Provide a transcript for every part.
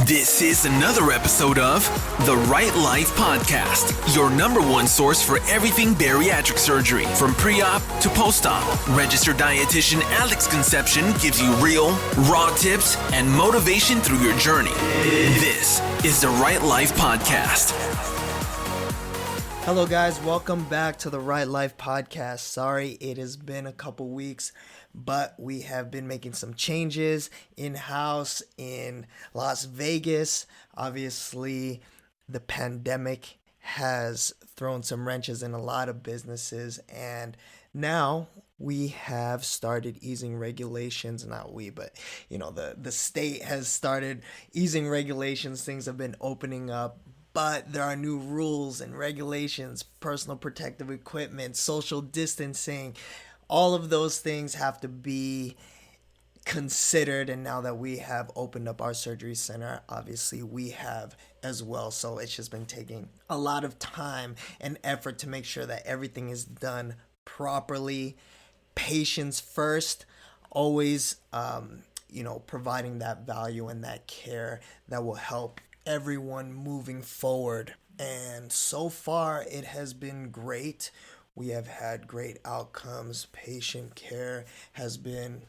This is another episode of The Right Life Podcast, your number one source for everything bariatric surgery, from pre-op to post-op. Registered dietitian Alex Conception gives you real, raw tips and motivation through your journey. This is The Right Life Podcast. Hello guys, welcome back to The Right Life Podcast. Sorry it has been a couple weeks, but we have been making some changes in-house in Las Vegas. Obviously, the pandemic has thrown some wrenches in a lot of businesses, and now we have started easing regulations. Not we, but the state has started easing regulations. Things have been opening up. But there are new rules and regulations, personal protective equipment, social distancing. All of those things have to be considered. And now that we have opened up our surgery center, obviously we have as well. So it's just been taking a lot of time and effort to make sure that everything is done properly. Patients first, always, providing that value and that care that will help everyone moving forward. And so far it has been great. We have had great outcomes. Patient care has been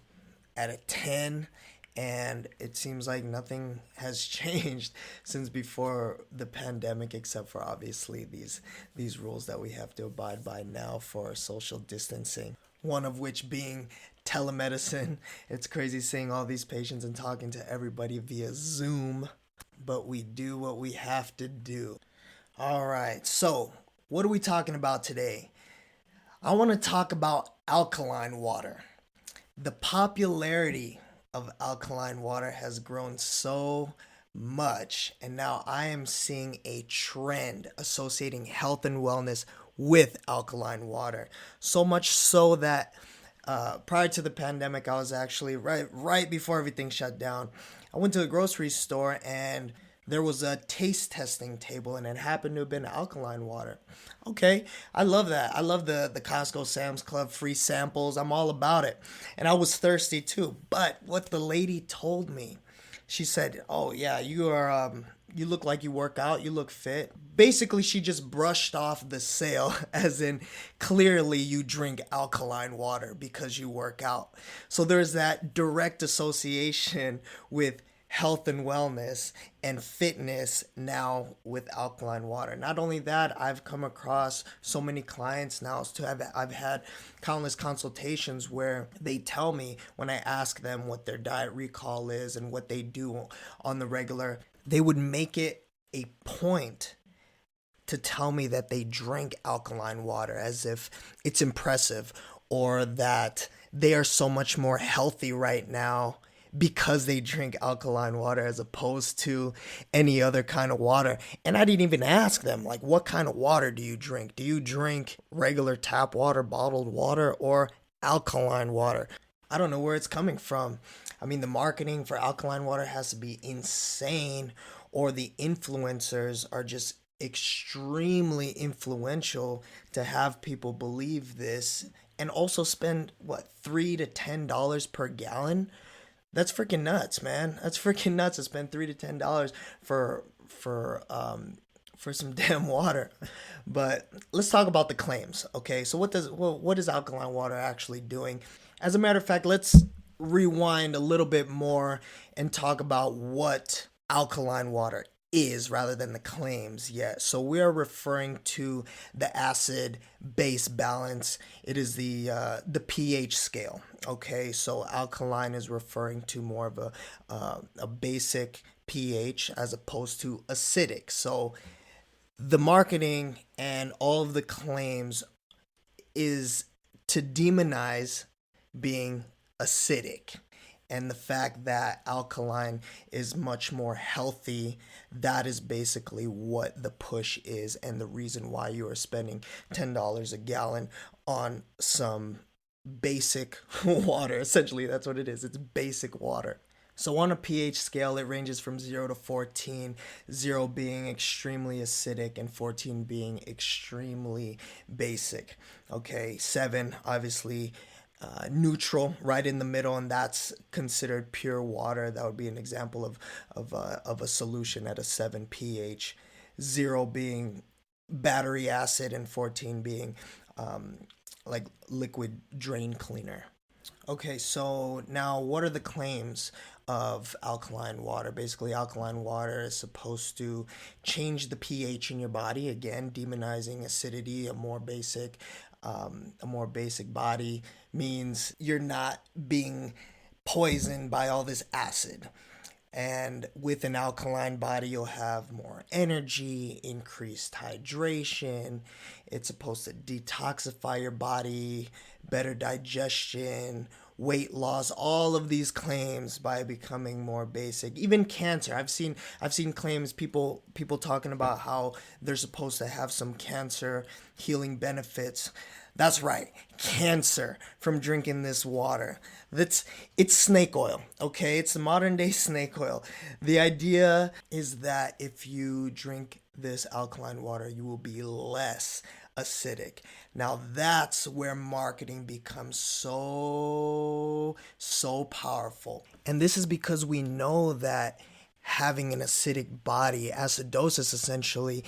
at a 10, and it seems like nothing has changed since before the pandemic, except for obviously these rules that we have to abide by now for social distancing, one of which being telemedicine. It's crazy seeing all these patients and talking to everybody via Zoom, but we do what we have to do. All right, so what are we talking about today? I want to talk about alkaline water. The popularity of alkaline water has grown so much, and now I am seeing a trend associating health and wellness with alkaline water. So much so that prior to the pandemic, I was actually right before everything shut down, I went to a grocery store and there was a taste testing table, and it happened to have been alkaline water. Okay, I love that. I love the Costco, Sam's Club free samples. I'm all about it. And I was thirsty too. But what the lady told me, she said, "Oh yeah, you look like you work out, you look fit." Basically, she just brushed off the sale, as in clearly you drink alkaline water because you work out. So there's that direct association with health and wellness and fitness now with alkaline water. Not only that, I've come across so many clients now I've had countless consultations where they tell me, when I ask them what their diet recall is and what they do on the regular, they would make it a point to tell me that they drink alkaline water as if it's impressive, or that they are so much more healthy right now because they drink alkaline water as opposed to any other kind of water. And I didn't even ask them, like, what kind of water do you drink? Do you drink regular tap water, bottled water, or alkaline water? I don't know where it's coming from. I mean, the marketing for alkaline water has to be insane, or the influencers are just extremely influential to have people believe this and also spend $3 to $10 per gallon. That's freaking nuts, man. That's freaking nuts to spend $3 to $10 for some damn water. But let's talk about the claims. Okay, so what is alkaline water actually doing? As a matter of fact, let's rewind a little bit more and talk about what alkaline water is rather than the claims. So we are referring to the acid-base balance. It is the pH scale. Okay, so alkaline is referring to more of a basic pH as opposed to acidic. So the marketing and all of the claims is to demonize being acidic, and the fact that alkaline is much more healthy. That is basically what the push is, and the reason why you are spending $10 a gallon on some basic water. Essentially, that's what it is. It's basic water. So on a pH scale, it ranges from 0 to 14, 0 being extremely acidic and 14 being extremely basic. Okay, 7 obviously neutral, right in the middle, and that's considered pure water. That would be an example of a solution at a 7 pH, 0 being battery acid, and 14 being like liquid drain cleaner. Okay, so now what are the claims of alkaline water? Basically, alkaline water is supposed to change the pH in your body, again, demonizing acidity. A more basic body means you're not being poisoned by all this acid. And with an alkaline body, you'll have more energy, increased hydration. It's supposed to detoxify your body, better digestion, weight loss, all of these claims by becoming more basic. Even cancer. I've seen claims, people talking about how they're supposed to have some cancer healing benefits. That's right, cancer from drinking this water. It's snake oil, okay? It's the modern day snake oil. The idea is that if you drink this alkaline water, you will be less acidic. Now that's where marketing becomes so powerful. And this is because we know that having an acidic body, acidosis essentially,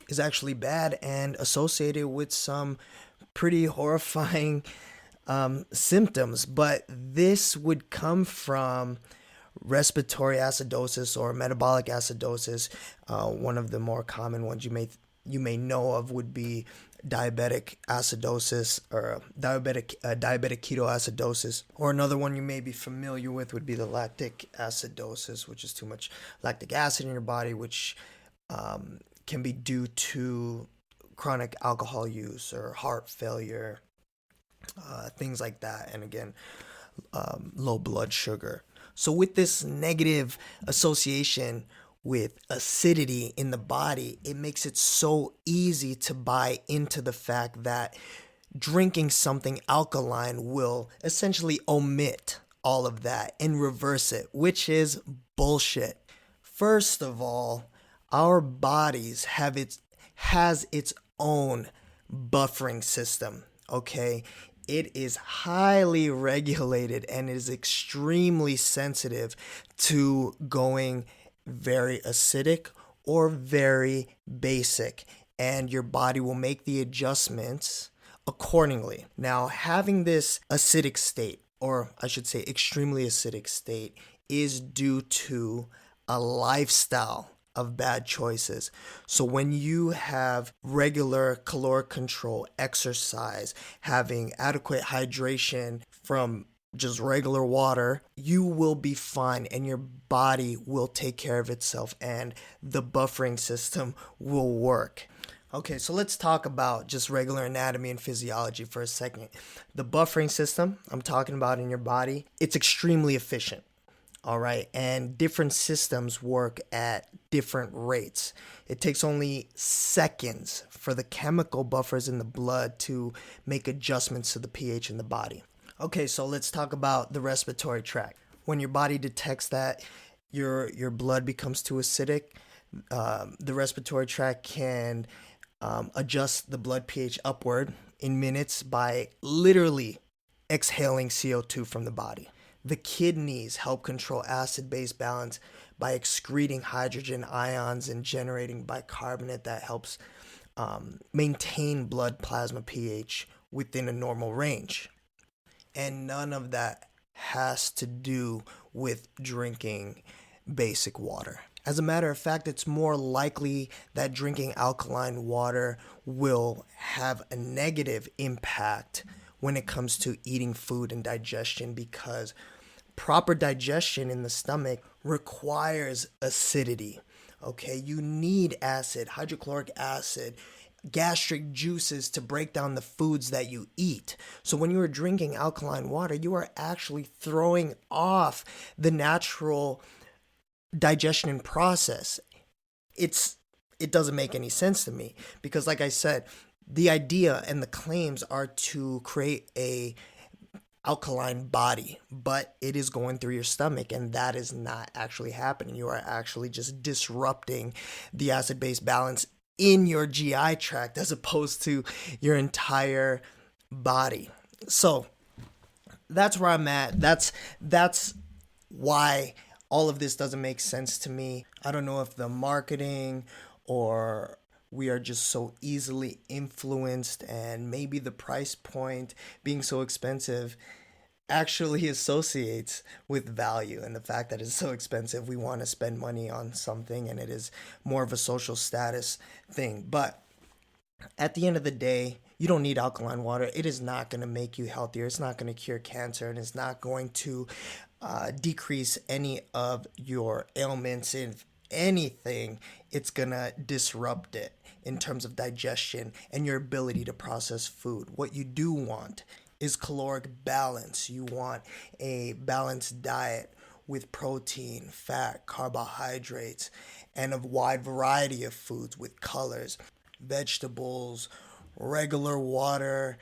is actually bad and associated with some pretty horrifying symptoms. But this would come from respiratory acidosis or metabolic acidosis. One of the more common ones you may know of would be diabetic acidosis or diabetic ketoacidosis, or another one you may be familiar with would be the lactic acidosis, which is too much lactic acid in your body, which can be due to chronic alcohol use or heart failure, things like that, and again, low blood sugar. So with this negative association with acidity in the body, it makes it so easy to buy into the fact that drinking something alkaline will essentially omit all of that and reverse it, which is bullshit. First of all, our bodies has its own buffering system, okay? It is highly regulated and is extremely sensitive to going very acidic or very basic, and your body will make the adjustments accordingly. Now, having this acidic state, or I should say extremely acidic state, is due to a lifestyle of bad choices. So when you have regular caloric control, exercise, having adequate hydration from just regular water, you will be fine and your body will take care of itself and the buffering system will work. Okay, so let's talk about just regular anatomy and physiology for a second. The buffering system I'm talking about in your body, it's extremely efficient. All right, and different systems work at different rates. It takes only seconds for the chemical buffers in the blood to make adjustments to the pH in the body. Okay, so let's talk about the respiratory tract. When your body detects that your blood becomes too acidic, the respiratory tract can adjust the blood pH upward in minutes by literally exhaling CO2 from the body. The kidneys help control acid-base balance by excreting hydrogen ions and generating bicarbonate that helps maintain blood plasma pH within a normal range. And none of that has to do with drinking basic water. As a matter of fact, it's more likely that drinking alkaline water will have a negative impact when it comes to eating food and digestion, because proper digestion in the stomach requires acidity. Okay, you need acid, hydrochloric acid, gastric juices to break down the foods that you eat. So when you are drinking alkaline water, you are actually throwing off the natural digestion process. It doesn't make any sense to me, because like I said, the idea and the claims are to create a alkaline body, but it is going through your stomach, and that is not actually happening. You are actually just disrupting the acid-base balance in your GI tract as opposed to your entire body. So that's where I'm at. That's why all of this doesn't make sense to me. I don't know if the marketing or we are just so easily influenced, and maybe the price point being so expensive actually associates with value, and the fact that it's so expensive, we want to spend money on something, and it is more of a social status thing. But at the end of the day, you don't need alkaline water. It is not going to make you healthier. It's not going to cure cancer, and it's not going to decrease any of your ailments. If anything, it's going to disrupt it in terms of digestion and your ability to process food. What you do want is caloric balance. You want a balanced diet with protein, fat, carbohydrates, and a wide variety of foods with colors, vegetables, regular water,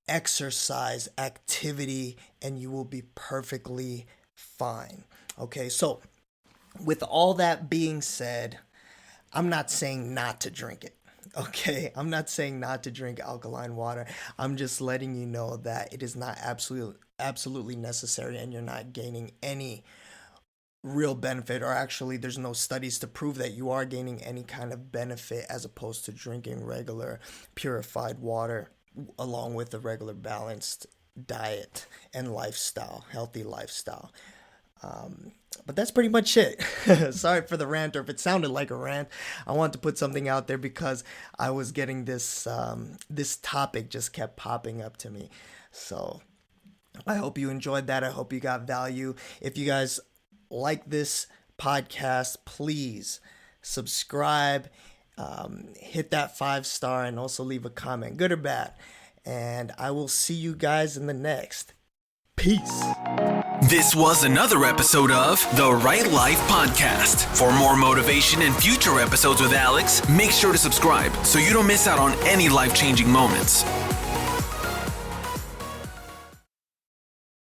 exercise, activity, and you will be perfectly fine. Okay, so with all that being said, I'm not saying not to drink it. Okay, I'm not saying not to drink alkaline water. I'm just letting you know that it is not absolutely necessary, and you're not gaining any real benefit, or actually there's no studies to prove that you are gaining any kind of benefit as opposed to drinking regular purified water along with a regular balanced diet and lifestyle, healthy lifestyle. But that's pretty much it. Sorry for the rant, or if it sounded like a rant. I wanted to put something out there because I was getting this topic just kept popping up to me. So I hope you enjoyed that. I hope you got value. If you guys like this podcast, please subscribe, hit that 5-star, and also leave a comment, good or bad. And I will see you guys in the next. Peace. This was another episode of The Right Life Podcast. For more motivation and future episodes with Alex, make sure to subscribe so you don't miss out on any life-changing moments.